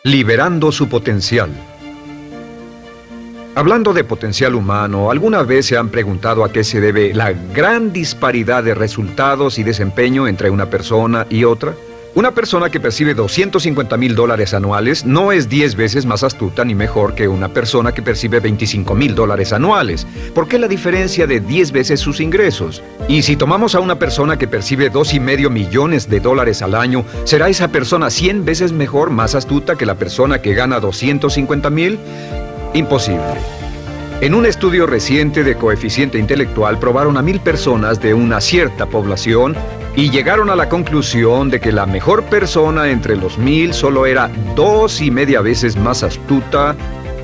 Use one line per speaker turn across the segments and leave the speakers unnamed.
Liberando su potencial. Hablando de potencial humano, ¿alguna vez se han preguntado a qué se debe la gran disparidad de resultados y desempeño entre una persona y otra? Una persona que percibe $250,000 anuales no es 10 veces más astuta ni mejor que una persona que percibe $25,000 anuales. ¿Por qué la diferencia de 10 veces sus ingresos? Y si tomamos a una persona que percibe $2,5 millones al año, ¿será esa persona 100 veces mejor, más astuta que la persona que gana $250,000? Imposible. En un estudio reciente de coeficiente intelectual probaron a 1,000 personas de una cierta población y llegaron a la conclusión de que la mejor persona entre los 1,000 solo era 2,5 veces más astuta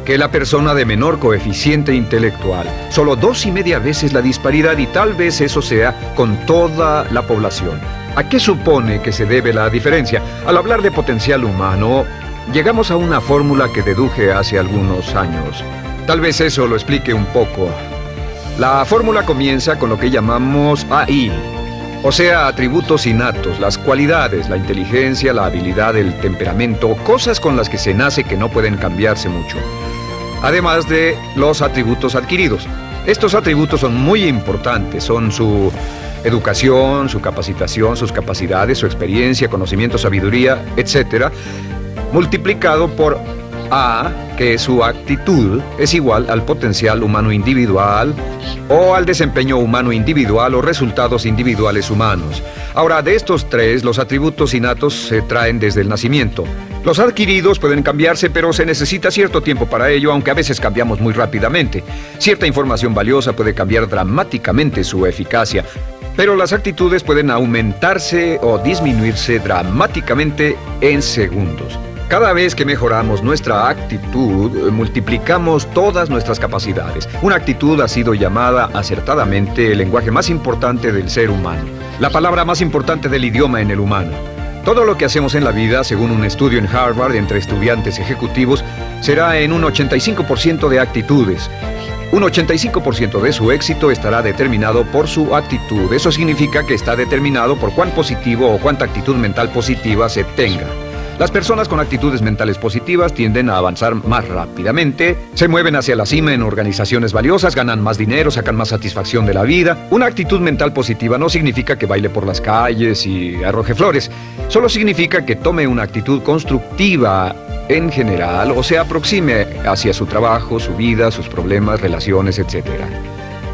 que la persona de menor coeficiente intelectual. Solo 2,5 veces la disparidad, y tal vez eso sea con toda la población. ¿A qué supone que se debe la diferencia? Al hablar de potencial humano, llegamos a una fórmula que deduje hace algunos años. Tal vez eso lo explique un poco. La fórmula comienza con lo que llamamos AI, o sea, atributos innatos, las cualidades, la inteligencia, la habilidad, el temperamento, cosas con las que se nace que no pueden cambiarse mucho. Además de los atributos adquiridos. Estos atributos son muy importantes, son su educación, su capacitación, sus capacidades, su experiencia, conocimiento, sabiduría, etc., multiplicado por A, que es su actitud, es igual al potencial humano individual o al desempeño humano individual o resultados individuales humanos. Ahora, de estos tres, los atributos innatos se traen desde el nacimiento. Los adquiridos pueden cambiarse, pero se necesita cierto tiempo para ello, aunque a veces cambiamos muy rápidamente. Cierta información valiosa puede cambiar dramáticamente su eficacia, pero las actitudes pueden aumentarse o disminuirse dramáticamente en segundos. Cada vez que mejoramos nuestra actitud, multiplicamos todas nuestras capacidades. Una actitud ha sido llamada acertadamente el lenguaje más importante del ser humano, la palabra más importante del idioma en el humano. Todo lo que hacemos en la vida, según un estudio en Harvard entre estudiantes ejecutivos, será en un 85% de actitudes. Un 85% de su éxito estará determinado por su actitud. Eso significa que está determinado por cuán positivo o cuánta actitud mental positiva se tenga. Las personas con actitudes mentales positivas tienden a avanzar más rápidamente, se mueven hacia la cima en organizaciones valiosas, ganan más dinero, sacan más satisfacción de la vida. Una actitud mental positiva no significa que baile por las calles y arroje flores. Solo significa que tome una actitud constructiva en general o se aproxime hacia su trabajo, su vida, sus problemas, relaciones, etc.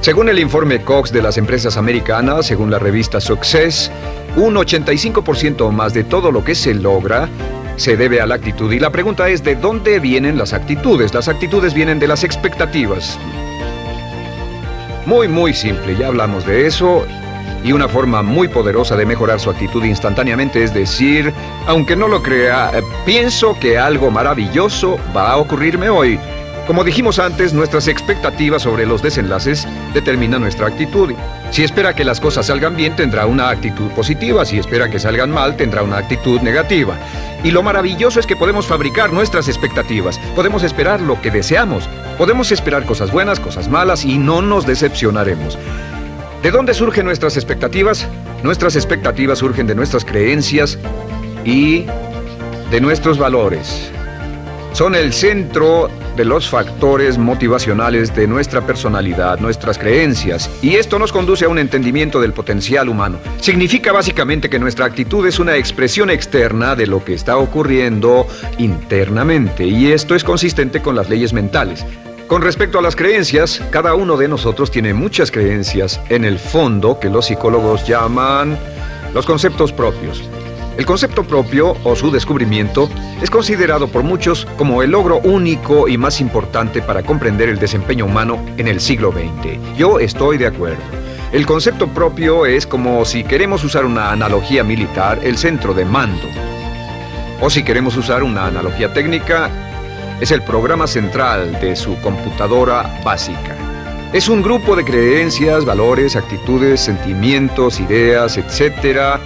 Según el informe Cox de las empresas americanas, según la revista Success, un 85% o más de todo lo que se logra se debe a la actitud. Y la pregunta es, ¿de dónde vienen las actitudes? Las actitudes vienen de las expectativas. Muy simple, ya hablamos de eso. Y una forma muy poderosa de mejorar su actitud instantáneamente es decir, aunque no lo crea, pienso que algo maravilloso va a ocurrirme hoy. Como dijimos antes, nuestras expectativas sobre los desenlaces determinan nuestra actitud. Si espera que las cosas salgan bien, tendrá una actitud positiva. Si espera que salgan mal, tendrá una actitud negativa. Y lo maravilloso es que podemos fabricar nuestras expectativas. Podemos esperar lo que deseamos. Podemos esperar cosas buenas, cosas malas, y no nos decepcionaremos. ¿De dónde surgen nuestras expectativas? Nuestras expectativas surgen de nuestras creencias y de nuestros valores. Son el centro de los factores motivacionales de nuestra personalidad, nuestras creencias, y esto nos conduce a un entendimiento del potencial humano. Significa básicamente que nuestra actitud es una expresión externa de lo que está ocurriendo internamente, y esto es consistente con las leyes mentales. Con respecto a las creencias, cada uno de nosotros tiene muchas creencias en el fondo que los psicólogos llaman los conceptos propios. El concepto propio, o su descubrimiento, es considerado por muchos como el logro único y más importante para comprender el desempeño humano en el siglo XX. Yo estoy de acuerdo. El concepto propio es como, si queremos usar una analogía militar, el centro de mando. O si queremos usar una analogía técnica, es el programa central de su computadora básica. Es un grupo de creencias, valores, actitudes, sentimientos, ideas, etc.,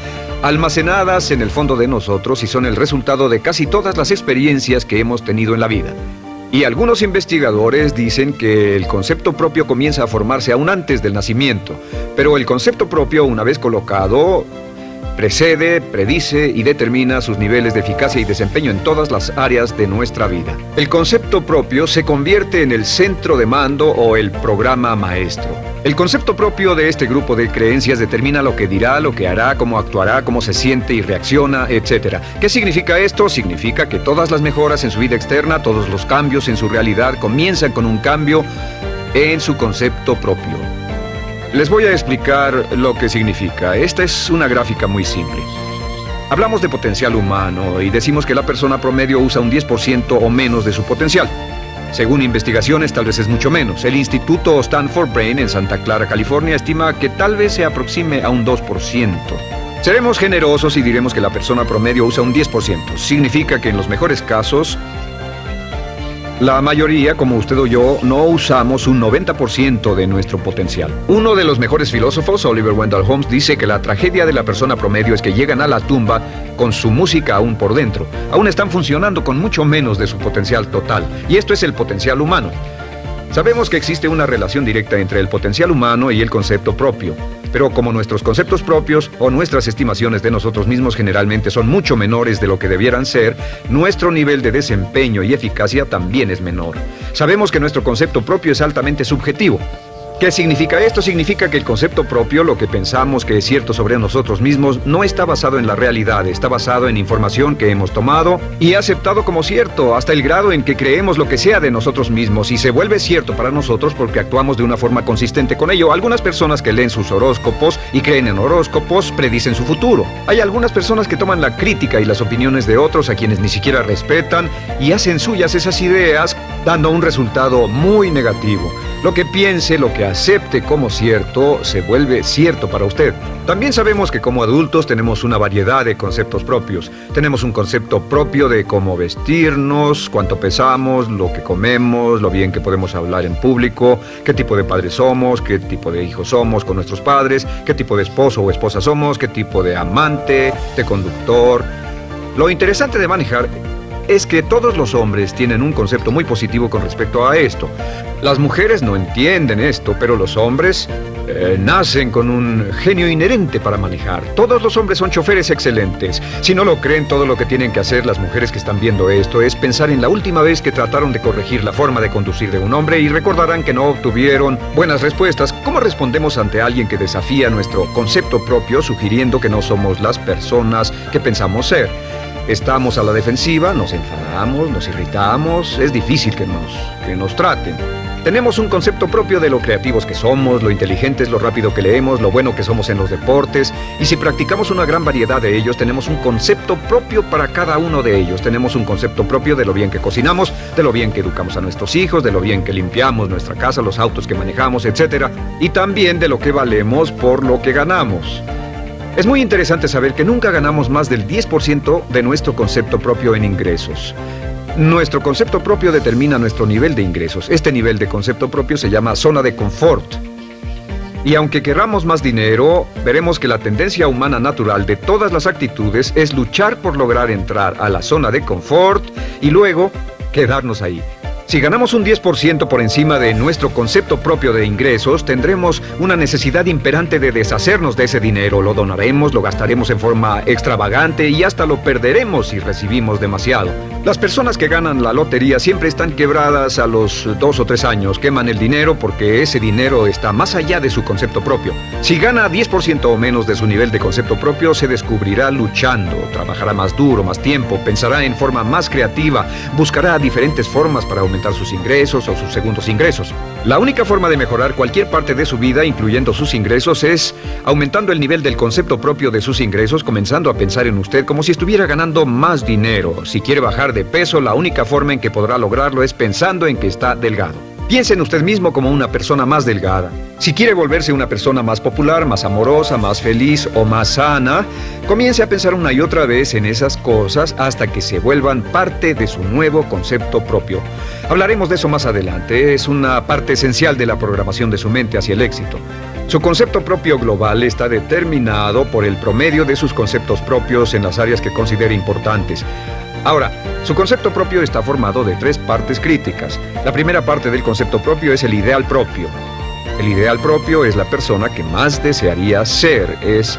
almacenadas en el fondo de nosotros y son el resultado de casi todas las experiencias que hemos tenido en la vida. Y algunos investigadores dicen que el concepto propio comienza a formarse aún antes del nacimiento, pero el concepto propio, una vez colocado, precede, predice y determina sus niveles de eficacia y desempeño en todas las áreas de nuestra vida. El concepto propio se convierte en el centro de mando o el programa maestro. El concepto propio de este grupo de creencias determina lo que dirá, lo que hará, cómo actuará, cómo se siente y reacciona, etc. ¿Qué significa esto? Significa que todas las mejoras en su vida externa, todos los cambios en su realidad comienzan con un cambio en su concepto propio. Les voy a explicar lo que significa. Esta es una gráfica muy simple. Hablamos de potencial humano y decimos que la persona promedio usa un 10% o menos de su potencial. Según investigaciones, tal vez es mucho menos. El Instituto Stanford Brain en Santa Clara, California, estima que tal vez se aproxime a un 2%. Seremos generosos y diremos que la persona promedio usa un 10%. Significa que en los mejores casos, la mayoría, como usted o yo, no usamos un 90% de nuestro potencial. Uno de los mejores filósofos, Oliver Wendell Holmes, dice que la tragedia de la persona promedio es que llegan a la tumba con su música aún por dentro. Aún están funcionando con mucho menos de su potencial total. Y esto es el potencial humano. Sabemos que existe una relación directa entre el potencial humano y el concepto propio. Pero como nuestros conceptos propios o nuestras estimaciones de nosotros mismos generalmente son mucho menores de lo que debieran ser, nuestro nivel de desempeño y eficacia también es menor. Sabemos que nuestro concepto propio es altamente subjetivo. ¿Qué significa esto? Significa que el concepto propio, lo que pensamos que es cierto sobre nosotros mismos, no está basado en la realidad, está basado en información que hemos tomado y aceptado como cierto, hasta el grado en que creemos lo que sea de nosotros mismos y se vuelve cierto para nosotros porque actuamos de una forma consistente con ello. Algunas personas que leen sus horóscopos y creen en horóscopos predicen su futuro. Hay algunas personas que toman la crítica y las opiniones de otros a quienes ni siquiera respetan y hacen suyas esas ideas, dando un resultado muy negativo. Lo que piense, lo que acepte como cierto, se vuelve cierto para usted. También sabemos que como adultos tenemos una variedad de conceptos propios. Tenemos un concepto propio de cómo vestirnos, cuánto pesamos, lo que comemos, lo bien que podemos hablar en público, qué tipo de padres somos, qué tipo de hijos somos con nuestros padres, qué tipo de esposo o esposa somos, qué tipo de amante, de conductor. Lo interesante de manejar es que todos los hombres tienen un concepto muy positivo con respecto a esto. Las mujeres no entienden esto, pero los hombres nacen con un genio inherente para manejar. Todos los hombres son choferes excelentes. Si no lo creen, todo lo que tienen que hacer las mujeres que están viendo esto es pensar en la última vez que trataron de corregir la forma de conducir de un hombre y recordarán que no obtuvieron buenas respuestas. ¿Cómo respondemos ante alguien que desafía nuestro concepto propio, sugiriendo que no somos las personas que pensamos ser? Estamos a la defensiva, nos enfadamos, nos irritamos, es difícil que nos traten. Tenemos un concepto propio de lo creativos que somos, lo inteligentes, lo rápido que leemos, lo bueno que somos en los deportes, y si practicamos una gran variedad de ellos, tenemos un concepto propio para cada uno de ellos. Tenemos un concepto propio de lo bien que cocinamos, de lo bien que educamos a nuestros hijos, de lo bien que limpiamos nuestra casa, los autos que manejamos, etc. Y también de lo que valemos por lo que ganamos. Es muy interesante saber que nunca ganamos más del 10% de nuestro concepto propio en ingresos. Nuestro concepto propio determina nuestro nivel de ingresos. Este nivel de concepto propio se llama zona de confort. Y aunque querramos más dinero, veremos que la tendencia humana natural de todas las actitudes es luchar por lograr entrar a la zona de confort y luego quedarnos ahí. Si ganamos un 10% por encima de nuestro concepto propio de ingresos, tendremos una necesidad imperante de deshacernos de ese dinero. Lo donaremos, lo gastaremos en forma extravagante y hasta lo perderemos si recibimos demasiado. Las personas que ganan la lotería siempre están quebradas a los 2 o 3 años. Queman el dinero porque ese dinero está más allá de su concepto propio. Si gana 10% o menos de su nivel de concepto propio, se descubrirá luchando, trabajará más duro, más tiempo, pensará en forma más creativa, buscará diferentes formas para aumentar sus ingresos o sus segundos ingresos. La única forma de mejorar cualquier parte de su vida, incluyendo sus ingresos, es aumentando el nivel del concepto propio de sus ingresos, comenzando a pensar en usted como si estuviera ganando más dinero. Si quiere bajar de peso, la única forma en que podrá lograrlo es pensando en que está delgado. Piense en usted mismo como una persona más delgada. Si quiere volverse una persona más popular, más amorosa, más feliz o más sana, comience a pensar una y otra vez en esas cosas hasta que se vuelvan parte de su nuevo concepto propio. Hablaremos de eso más adelante. Es una parte esencial de la programación de su mente hacia el éxito. Su concepto propio global está determinado por el promedio de sus conceptos propios en las áreas que considere importantes. Ahora, su concepto propio está formado de 3 partes críticas. La primera parte del concepto propio es el ideal propio. El ideal propio es la persona que más desearía ser, es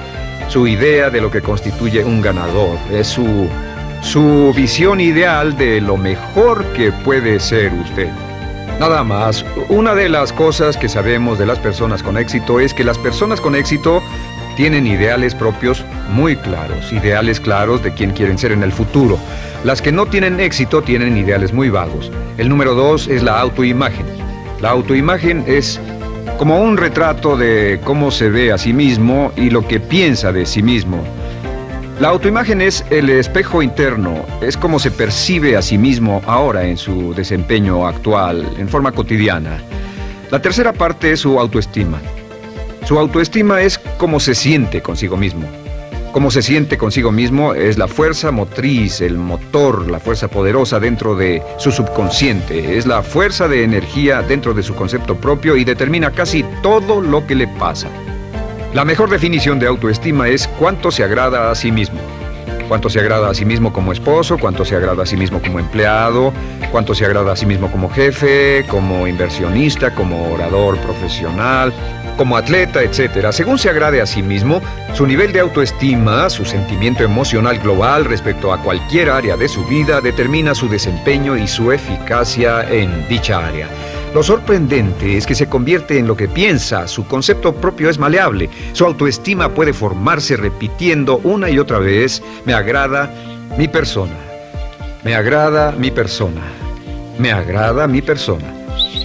su idea de lo que constituye un ganador, es su visión ideal de lo mejor que puede ser usted. Nada más, una de las cosas que sabemos de las personas con éxito es que las personas con éxito tienen ideales propios muy claros, ideales claros de quién quieren ser en el futuro. Las que no tienen éxito tienen ideales muy vagos. El número 2 es la autoimagen. La autoimagen es como un retrato de cómo se ve a sí mismo y lo que piensa de sí mismo. La autoimagen es el espejo interno, es como se percibe a sí mismo ahora en su desempeño actual, en forma cotidiana. La tercera parte es su autoestima. Su autoestima es cómo se siente consigo mismo. Cómo se siente consigo mismo es la fuerza motriz, el motor, la fuerza poderosa dentro de su subconsciente. Es la fuerza de energía dentro de su concepto propio y determina casi todo lo que le pasa. La mejor definición de autoestima es cuánto se agrada a sí mismo. Cuánto se agrada a sí mismo como esposo, cuánto se agrada a sí mismo como empleado, cuánto se agrada a sí mismo como jefe, como inversionista, como orador profesional, como atleta, etc. Según se agrade a sí mismo, su nivel de autoestima, su sentimiento emocional global respecto a cualquier área de su vida determina su desempeño y su eficacia en dicha área. Lo sorprendente es que se convierte en lo que piensa, su concepto propio es maleable, su autoestima puede formarse repitiendo una y otra vez: me agrada mi persona, me agrada mi persona, me agrada mi persona.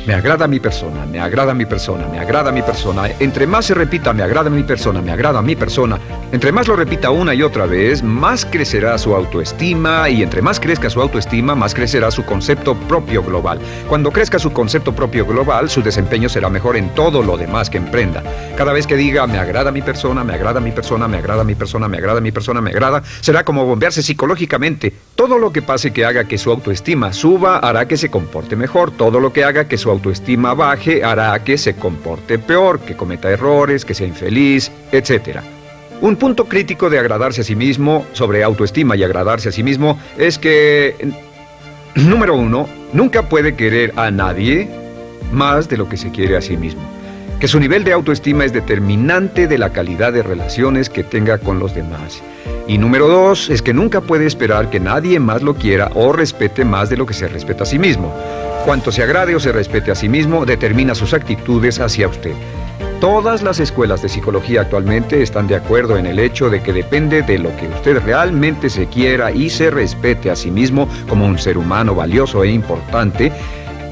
Me agrada mi persona, me agrada mi persona, me agrada mi persona. Entre más se repita me agrada mi persona, me agrada mi persona, entre más lo repita una y otra vez, más crecerá su autoestima, y entre más crezca su autoestima, más crecerá su concepto propio global. Cuando crezca su concepto propio global, su desempeño será mejor en todo lo demás que emprenda. Cada vez que diga me agrada mi persona, me agrada mi persona, me agrada mi persona, me agrada mi persona, me agrada, será como bombearse psicológicamente. Todo lo que pase que haga que su autoestima suba hará que se comporte mejor. Todo lo que haga que su autoestima baje hará que se comporte peor, que cometa errores, que sea infeliz, etc. Un punto crítico de agradarse a sí mismo, sobre autoestima y agradarse a sí mismo, es que, número 1, nunca puede querer a nadie más de lo que se quiere a sí mismo. Que su nivel de autoestima es determinante de la calidad de relaciones que tenga con los demás. Y número 2 es que nunca puede esperar que nadie más lo quiera o respete más de lo que se respeta a sí mismo. Cuanto se agrade o se respete a sí mismo determina sus actitudes hacia usted. Todas las escuelas de psicología actualmente están de acuerdo en el hecho de que depende de lo que usted realmente se quiera y se respete a sí mismo como un ser humano valioso e importante,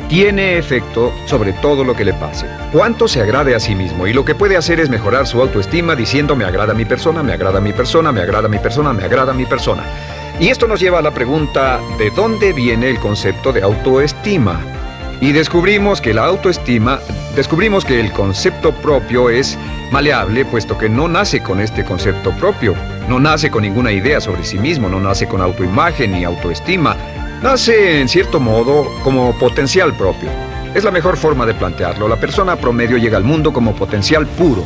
tiene efecto sobre todo lo que le pase. Cuánto se agrade a sí mismo, y lo que puede hacer es mejorar su autoestima diciendo me agrada mi persona, me agrada mi persona, me agrada mi persona, me agrada mi persona. Y esto nos lleva a la pregunta, ¿de dónde viene el concepto de autoestima? Y descubrimos que el concepto propio es maleable, puesto que no nace con este concepto propio, no nace con ninguna idea sobre sí mismo, no nace con autoimagen ni autoestima, nace en cierto modo como potencial propio. Es la mejor forma de plantearlo. La persona promedio llega al mundo como potencial puro.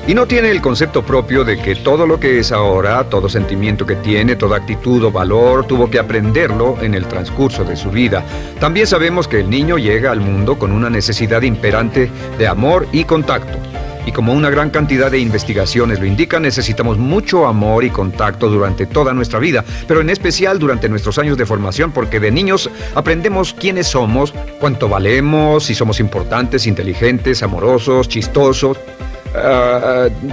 Y no tiene el concepto propio de que todo lo que es ahora, todo sentimiento que tiene, toda actitud o valor, tuvo que aprenderlo en el transcurso de su vida. También sabemos que el niño llega al mundo con una necesidad imperante de amor y contacto. Y como una gran cantidad de investigaciones lo indican, necesitamos mucho amor y contacto durante toda nuestra vida, pero en especial durante nuestros años de formación, porque de niños aprendemos quiénes somos, cuánto valemos, si somos importantes, inteligentes, amorosos, chistosos.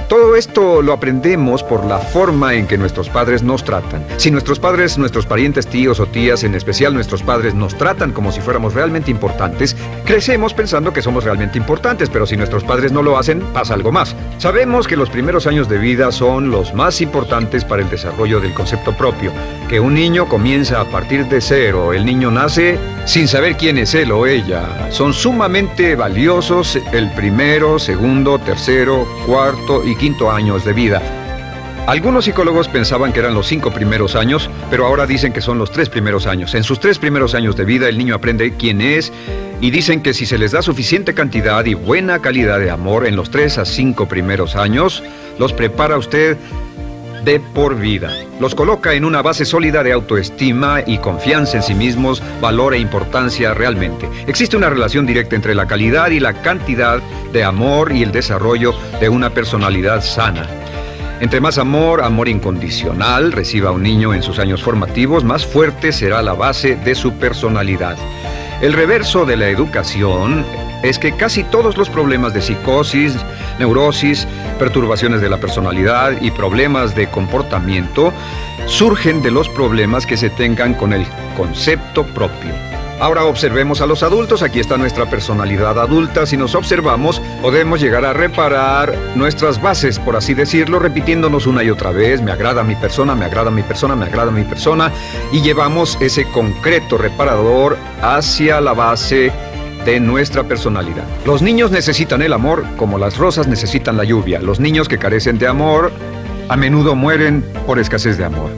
Todo esto lo aprendemos por la forma en que nuestros padres nos tratan. Si nuestros padres, nuestros parientes, tíos o tías, en especial nuestros padres, nos tratan como si fuéramos realmente importantes, crecemos pensando que somos realmente importantes, pero si nuestros padres no lo hacen, pasa algo más. Sabemos que los primeros años de vida son los más importantes para el desarrollo del concepto propio, que un niño comienza a partir de cero. El niño nace sin saber quién es él o ella. Son sumamente valiosos el primero, segundo, tercero, cuarto y quinto años de vida. Algunos psicólogos pensaban que eran los 5 primeros años, pero ahora dicen que son los 3 primeros años. En sus 3 primeros años de vida el niño aprende quién es, y dicen que si se les da suficiente cantidad y buena calidad de amor en los 3 a 5 primeros años, los prepara usted de por vida. Los coloca en una base sólida de autoestima y confianza en sí mismos, valor e importancia realmente. Existe una relación directa entre la calidad y la cantidad de amor y el desarrollo de una personalidad sana. Entre más amor, amor incondicional, reciba un niño en sus años formativos, más fuerte será la base de su personalidad. El reverso de la educación es que casi todos los problemas de psicosis, neurosis, perturbaciones de la personalidad y problemas de comportamiento surgen de los problemas que se tengan con el concepto propio. Ahora observemos a los adultos. Aquí está nuestra personalidad adulta. Si nos observamos, podemos llegar a reparar nuestras bases, por así decirlo, repitiéndonos una y otra vez: me agrada mi persona, me agrada mi persona, me agrada mi persona, y llevamos ese concreto reparador hacia la base de nuestra personalidad. Los niños necesitan el amor como las rosas necesitan la lluvia. Los niños que carecen de amor a menudo mueren por escasez de amor.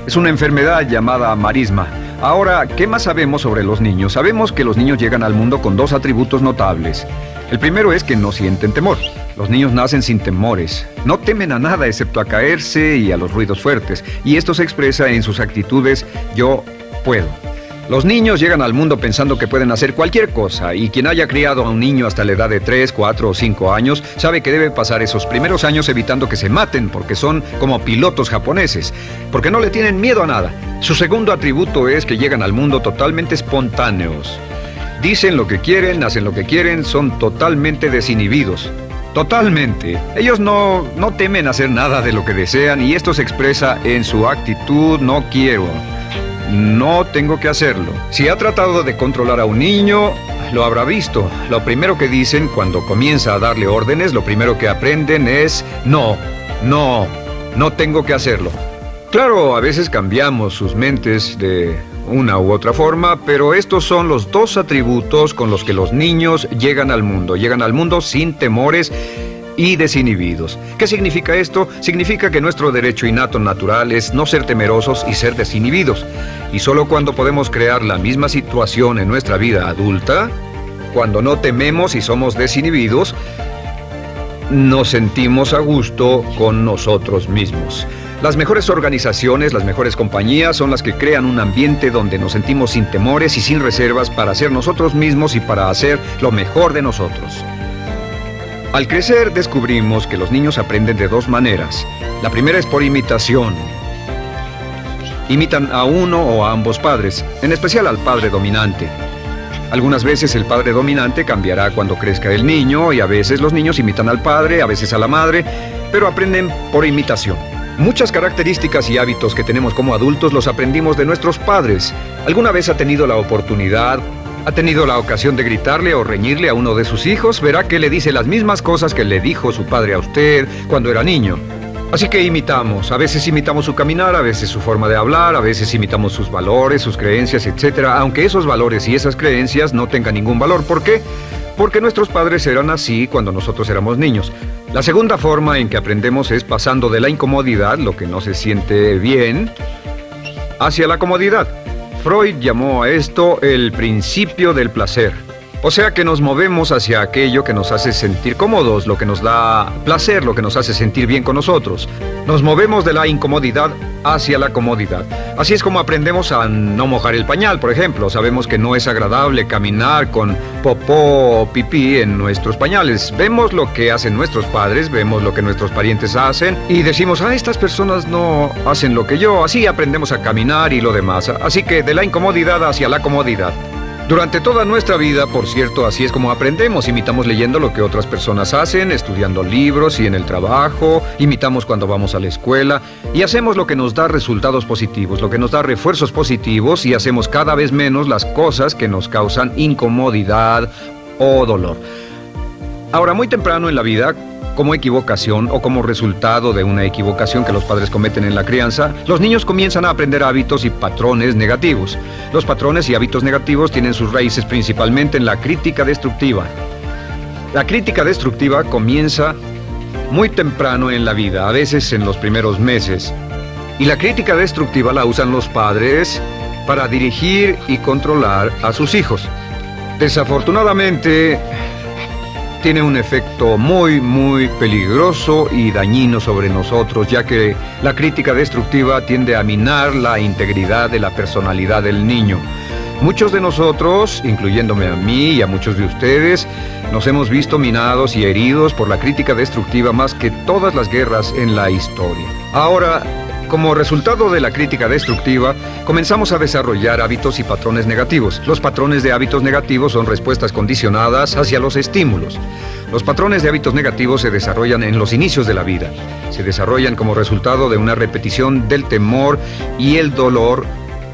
Es una enfermedad llamada marisma. Ahora, ¿qué más sabemos sobre los niños? Sabemos que los niños llegan al mundo con dos atributos notables. El primero es que no sienten temor. Los niños nacen sin temores. No temen a nada excepto a caerse y a los ruidos fuertes. Y esto se expresa en sus actitudes: yo puedo. Los niños llegan al mundo pensando que pueden hacer cualquier cosa, y quien haya criado a un niño hasta la edad de 3, 4 o 5 años sabe que debe pasar esos primeros años evitando que se maten, porque son como pilotos japoneses, porque no le tienen miedo a nada. Su segundo atributo es que llegan al mundo totalmente espontáneos. Dicen lo que quieren, hacen lo que quieren, son totalmente desinhibidos. Totalmente. Ellos no temen hacer nada de lo que desean, y esto se expresa en su actitud: no quiero. No tengo que hacerlo. Si ha tratado de controlar a un niño, lo habrá visto. Lo primero que dicen cuando comienza a darle órdenes, lo primero que aprenden es: no tengo que hacerlo. Claro, a veces cambiamos sus mentes de una u otra forma, pero estos son los dos atributos con los que los niños llegan al mundo. Llegan al mundo sin temores y desinhibidos. ¿Qué significa esto? Significa que nuestro derecho innato natural es no ser temerosos y ser desinhibidos. Y solo cuando podemos crear la misma situación en nuestra vida adulta, cuando no tememos y somos desinhibidos, nos sentimos a gusto con nosotros mismos. Las mejores organizaciones, las mejores compañías son las que crean un ambiente donde nos sentimos sin temores y sin reservas para ser nosotros mismos y para hacer lo mejor de nosotros. Al crecer descubrimos que los niños aprenden de dos maneras. La primera es por imitación. Imitan a uno o a ambos padres, en especial al padre dominante. Algunas veces el padre dominante cambiará cuando crezca el niño, y a veces los niños imitan al padre, a veces a la madre, pero aprenden por imitación. Muchas características y hábitos que tenemos como adultos los aprendimos de nuestros padres. ¿Alguna vez ha tenido la oportunidad, ha tenido la ocasión de gritarle o reñirle a uno de sus hijos? Verá que le dice las mismas cosas que le dijo su padre a usted cuando era niño. Así que imitamos. A veces imitamos su caminar, a veces su forma de hablar, a veces imitamos sus valores, sus creencias, etc. Aunque esos valores y esas creencias no tengan ningún valor. ¿Por qué? Porque nuestros padres eran así cuando nosotros éramos niños. La segunda forma en que aprendemos es pasando de la incomodidad, lo que no se siente bien, hacia la comodidad. Freud llamó a esto el principio del placer. O sea que nos movemos hacia aquello que nos hace sentir cómodos, lo que nos da placer, lo que nos hace sentir bien con nosotros. Nos movemos de la incomodidad hacia la comodidad. Así es como aprendemos a no mojar el pañal, por ejemplo. Sabemos que no es agradable caminar con popó o pipí en nuestros pañales. Vemos lo que hacen nuestros padres, vemos lo que nuestros parientes hacen y decimos: estas personas no hacen lo que yo. Así aprendemos a caminar y lo demás. Así que de la incomodidad hacia la comodidad. Durante toda nuestra vida, por cierto, así es como aprendemos. Imitamos leyendo lo que otras personas hacen, estudiando libros y en el trabajo, imitamos cuando vamos a la escuela y hacemos lo que nos da resultados positivos, lo que nos da refuerzos positivos, y hacemos cada vez menos las cosas que nos causan incomodidad o dolor. Ahora, muy temprano en la vida, como equivocación o como resultado de una equivocación que los padres cometen en la crianza, los niños comienzan a aprender hábitos y patrones negativos. Los patrones y hábitos negativos tienen sus raíces principalmente en la crítica destructiva. La crítica destructiva comienza muy temprano en la vida, a veces en los primeros meses. Y la crítica destructiva la usan los padres para dirigir y controlar a sus hijos. Desafortunadamente, tiene un efecto muy peligroso y dañino sobre nosotros, ya que la crítica destructiva tiende a minar la integridad de la personalidad del niño. Muchos de nosotros, incluyéndome a mí y a muchos de ustedes, nos hemos visto minados y heridos por la crítica destructiva más que todas las guerras en la historia. Ahora, como resultado de la crítica destructiva, comenzamos a desarrollar hábitos y patrones negativos. Los patrones de hábitos negativos son respuestas condicionadas hacia los estímulos. Los patrones de hábitos negativos se desarrollan en los inicios de la vida. Se desarrollan como resultado de una repetición del temor y el dolor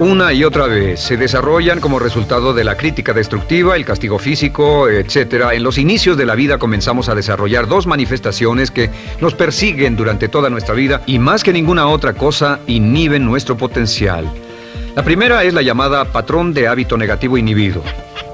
una y otra vez. Se desarrollan como resultado de la crítica destructiva, el castigo físico, etc. En los inicios de la vida comenzamos a desarrollar dos manifestaciones que nos persiguen durante toda nuestra vida y más que ninguna otra cosa inhiben nuestro potencial. La primera es la llamada patrón de hábito negativo inhibido.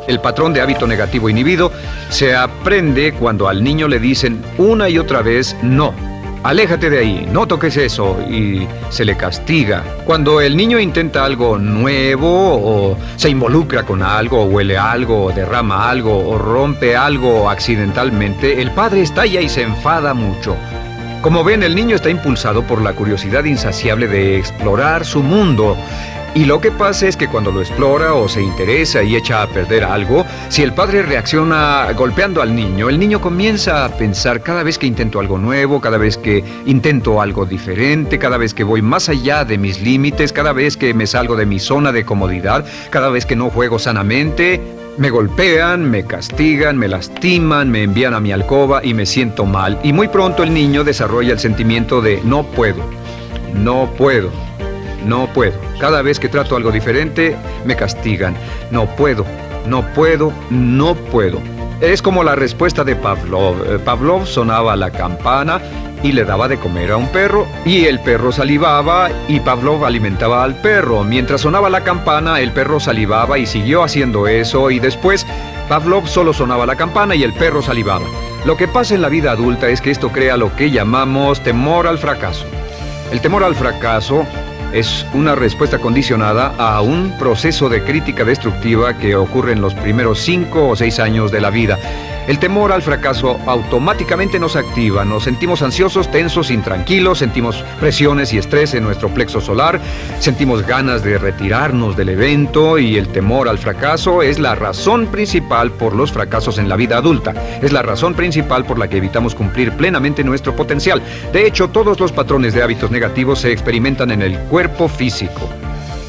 El patrón de hábito negativo inhibido se aprende cuando al niño le dicen una y otra vez no. Aléjate de ahí, no toques eso, y se le castiga. Cuando el niño intenta algo nuevo, o se involucra con algo, o huele algo, o derrama algo, o rompe algo accidentalmente, el padre estalla y se enfada mucho. Como ven, el niño está impulsado por la curiosidad insaciable de explorar su mundo. Y lo que pasa es que cuando lo explora o se interesa y echa a perder algo, si el padre reacciona golpeando al niño, el niño comienza a pensar: cada vez que intento algo nuevo, cada vez que intento algo diferente, cada vez que voy más allá de mis límites, cada vez que me salgo de mi zona de comodidad, cada vez que no juego sanamente, me golpean, me castigan, me lastiman, me envían a mi alcoba y me siento mal. Y muy pronto el niño desarrolla el sentimiento de no puedo, no puedo. No puedo. Cada vez que trato algo diferente, me castigan. No puedo, no puedo, no puedo. Es como la respuesta de Pavlov. Pavlov sonaba la campana y le daba de comer a un perro, y el perro salivaba y Pavlov alimentaba al perro. Mientras sonaba la campana, el perro salivaba y siguió haciendo eso, y después Pavlov solo sonaba la campana y el perro salivaba. Lo que pasa en la vida adulta es que esto crea lo que llamamos temor al fracaso. El temor al fracaso es una respuesta condicionada a un proceso de crítica destructiva que ocurre en los primeros 5 o 6 años de la vida. El temor al fracaso automáticamente nos activa, nos sentimos ansiosos, tensos, intranquilos, sentimos presiones y estrés en nuestro plexo solar, sentimos ganas de retirarnos del evento, y el temor al fracaso es la razón principal por los fracasos en la vida adulta. Es la razón principal por la que evitamos cumplir plenamente nuestro potencial. De hecho, todos los patrones de hábitos negativos se experimentan en el cuerpo físico.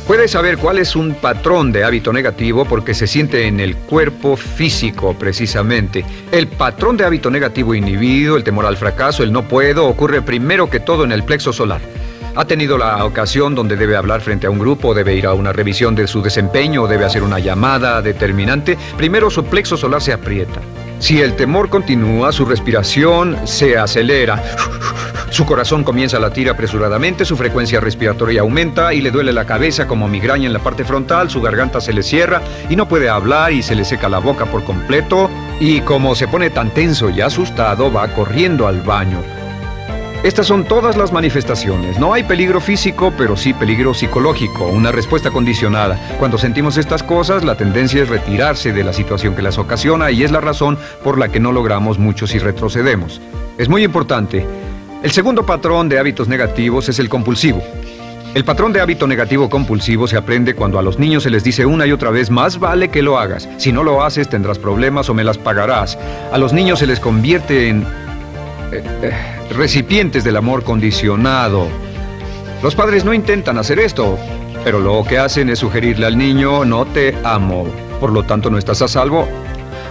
Puedes saber cuál es un patrón de hábito negativo porque se siente en el cuerpo físico, precisamente. El patrón de hábito negativo inhibido, el temor al fracaso, el no puedo, ocurre primero que todo en el plexo solar. ¿Ha tenido la ocasión donde debe hablar frente a un grupo, debe ir a una revisión de su desempeño o debe hacer una llamada determinante? Primero su plexo solar se aprieta. Si el temor continúa, su respiración se acelera. Su corazón comienza a latir apresuradamente, su frecuencia respiratoria aumenta y le duele la cabeza como migraña en la parte frontal, su garganta se le cierra y no puede hablar y se le seca la boca por completo, y como se pone tan tenso y asustado, va corriendo al baño. Estas son todas las manifestaciones. No hay peligro físico, pero sí peligro psicológico, una respuesta condicionada. Cuando sentimos estas cosas, la tendencia es retirarse de la situación que las ocasiona, y es la razón por la que no logramos mucho si retrocedemos. Es muy importante. El segundo patrón de hábitos negativos es el compulsivo. El patrón de hábito negativo compulsivo se aprende cuando a los niños se les dice una y otra vez: más vale que lo hagas. Si no lo haces, tendrás problemas o me las pagarás. A los niños se les convierte en recipientes del amor condicionado. Los padres no intentan hacer esto, pero lo que hacen es sugerirle al niño: no te amo, por lo tanto no estás a salvo,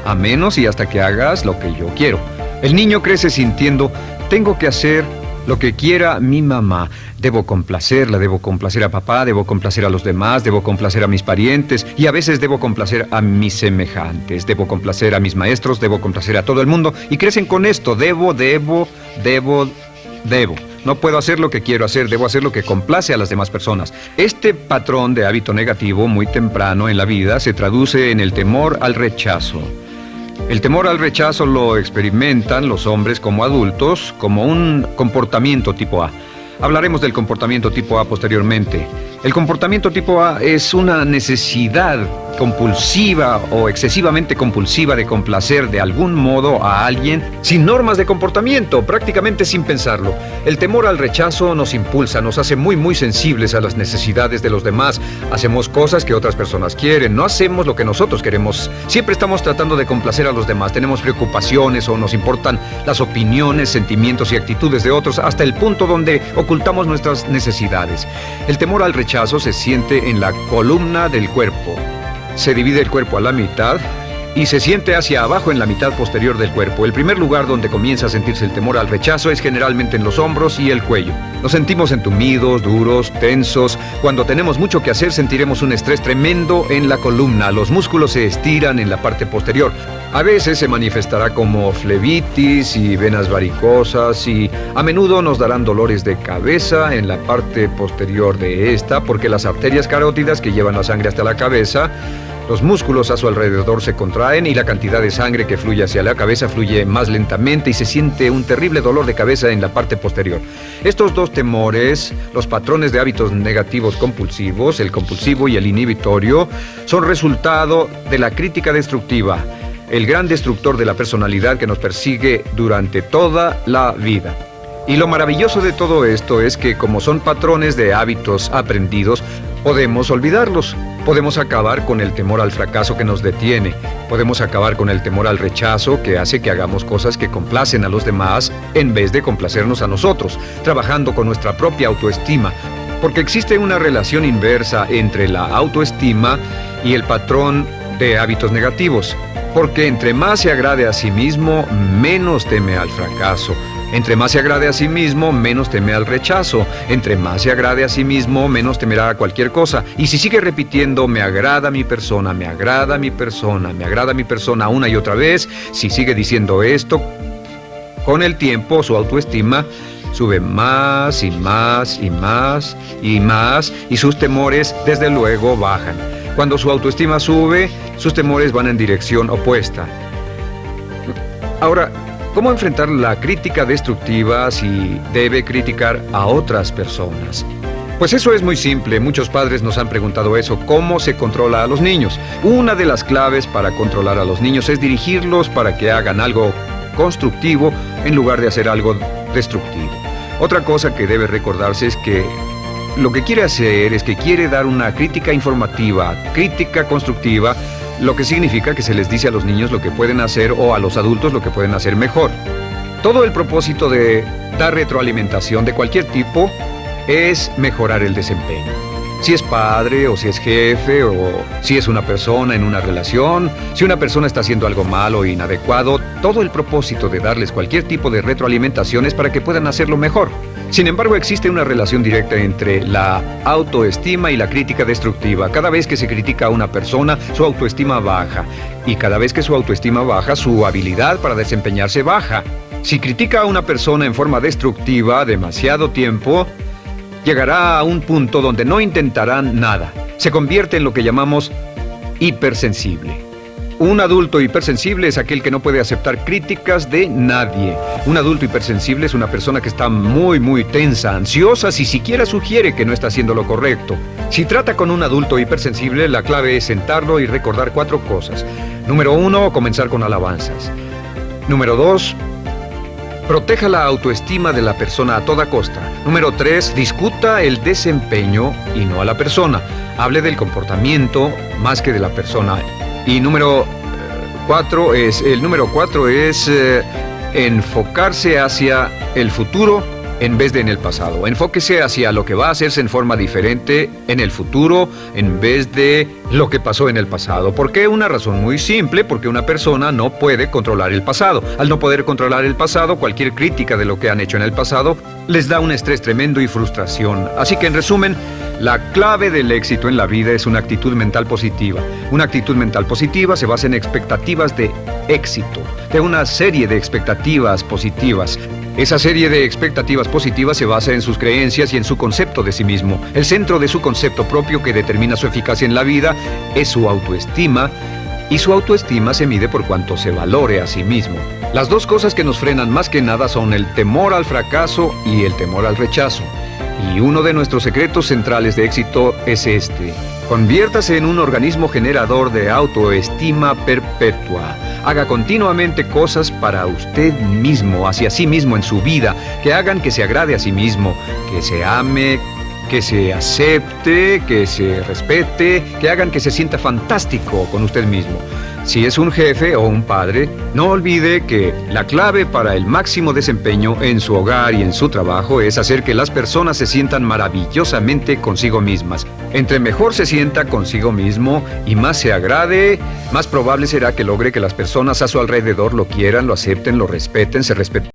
a menos y hasta que hagas lo que yo quiero. El niño crece sintiendo: tengo que hacer lo que quiera mi mamá. Debo complacerla, debo complacer a papá, debo complacer a los demás, debo complacer a mis parientes, y a veces debo complacer a mis semejantes, debo complacer a mis maestros, debo complacer a todo el mundo, y crecen con esto: debo. No puedo hacer lo que quiero hacer, debo hacer lo que complace a las demás personas. Este patrón de hábito negativo muy temprano en la vida se traduce en el temor al rechazo. El temor al rechazo lo experimentan los hombres como adultos como un comportamiento tipo A. Hablaremos del comportamiento tipo A posteriormente. El comportamiento tipo A es una necesidad compulsiva o excesivamente compulsiva de complacer de algún modo a alguien sin normas de comportamiento, prácticamente sin pensarlo. El temor al rechazo nos impulsa, nos hace muy sensibles a las necesidades de los demás. Hacemos cosas que otras personas quieren, no hacemos lo que nosotros queremos. Siempre estamos tratando de complacer a los demás. Tenemos preocupaciones o nos importan las opiniones, sentimientos y actitudes de otros hasta el punto donde ocultamos nuestras necesidades. El temor al rechazo se siente en la columna del cuerpo. Se divide el cuerpo a la mitad y se siente hacia abajo en la mitad posterior del cuerpo. El primer lugar donde comienza a sentirse el temor al rechazo es generalmente en los hombros y el cuello. Nos sentimos entumidos, duros, tensos. Cuando tenemos mucho que hacer sentiremos un estrés tremendo en la columna. Los músculos se estiran en la parte posterior. A veces se manifestará como flebitis y venas varicosas y a menudo nos darán dolores de cabeza en la parte posterior de esta porque las arterias carótidas que llevan la sangre hasta la cabeza, los músculos a su alrededor se contraen y la cantidad de sangre que fluye hacia la cabeza fluye más lentamente y se siente un terrible dolor de cabeza en la parte posterior. Estos dos temores, los patrones de hábitos negativos compulsivos, el compulsivo y el inhibitorio, son resultado de la crítica destructiva, el gran destructor de la personalidad que nos persigue durante toda la vida. Y lo maravilloso de todo esto es que como son patrones de hábitos aprendidos, podemos olvidarlos. Podemos acabar con el temor al fracaso que nos detiene. Podemos acabar con el temor al rechazo que hace que hagamos cosas que complacen a los demás en vez de complacernos a nosotros, trabajando con nuestra propia autoestima. Porque existe una relación inversa entre la autoestima y el patrón de hábitos negativos. Porque entre más se agrade a sí mismo, menos teme al fracaso. Entre más se agrade a sí mismo, menos teme al rechazo. Entre más se agrade a sí mismo, menos temerá a cualquier cosa. Y si sigue repitiendo, me agrada mi persona, me agrada mi persona, me agrada mi persona una y otra vez, si sigue diciendo esto, con el tiempo su autoestima sube más y más y más y más y sus temores desde luego bajan. Cuando su autoestima sube, sus temores van en dirección opuesta. Ahora, ¿cómo enfrentar la crítica destructiva si debe criticar a otras personas? Pues eso es muy simple. Muchos padres nos han preguntado eso. ¿Cómo se controla a los niños? Una de las claves para controlar a los niños es dirigirlos para que hagan algo constructivo en lugar de hacer algo destructivo. Otra cosa que debe recordarse es que lo que quiere hacer es que quiere dar una crítica informativa, crítica constructiva, lo que significa que se les dice a los niños lo que pueden hacer o a los adultos lo que pueden hacer mejor. Todo el propósito de dar retroalimentación de cualquier tipo es mejorar el desempeño. Si es padre o si es jefe o si es una persona en una relación, si una persona está haciendo algo malo o inadecuado, todo el propósito de darles cualquier tipo de retroalimentación es para que puedan hacerlo mejor. Sin embargo, existe una relación directa entre la autoestima y la crítica destructiva. Cada vez que se critica a una persona, su autoestima baja. Y cada vez que su autoestima baja, su habilidad para desempeñarse baja. Si critica a una persona en forma destructiva demasiado tiempo, llegará a un punto donde no intentarán nada. Se convierte en lo que llamamos hipersensible. Un adulto hipersensible es aquel que no puede aceptar críticas de nadie. Un adulto hipersensible es una persona que está muy tensa, ansiosa, si siquiera sugiere que no está haciendo lo correcto. Si trata con un adulto hipersensible, la clave es sentarlo y recordar 4 cosas. Número 1, comenzar con alabanzas. Número 2, proteja la autoestima de la persona a toda costa. Número 3, discuta el desempeño y no a la persona. Hable del comportamiento más que de la persona. Y número 4 es enfocarse hacia el futuro en vez de en el pasado. Enfóquese hacia lo que va a hacerse en forma diferente en el futuro en vez de lo que pasó en el pasado. ¿Por qué? Una razón muy simple, porque una persona no puede controlar el pasado. Al no poder controlar el pasado, cualquier crítica de lo que han hecho en el pasado les da un estrés tremendo y frustración. Así que en resumen, la clave del éxito en la vida es una actitud mental positiva. Una actitud mental positiva se basa en expectativas de éxito, de una serie de expectativas positivas. Esa serie de expectativas positivas se basa en sus creencias y en su concepto de sí mismo. El centro de su concepto propio que determina su eficacia en la vida es su autoestima Y su autoestima se mide por cuanto se valore a sí mismo. Las dos cosas que nos frenan más que nada son el temor al fracaso y el temor al rechazo. Y uno de nuestros secretos centrales de éxito es este: conviértase en un organismo generador de autoestima perpetua. Haga continuamente cosas para usted mismo, hacia sí mismo en su vida, que hagan que se agrade a sí mismo, que se ame, que se acepte, que se respete, que hagan que se sienta fantástico con usted mismo. Si es un jefe o un padre, no olvide que la clave para el máximo desempeño en su hogar y en su trabajo es hacer que las personas se sientan maravillosamente consigo mismas. Entre mejor se sienta consigo mismo y más se agrade, más probable será que logre que las personas a su alrededor lo quieran, lo acepten, lo respeten, se respeten.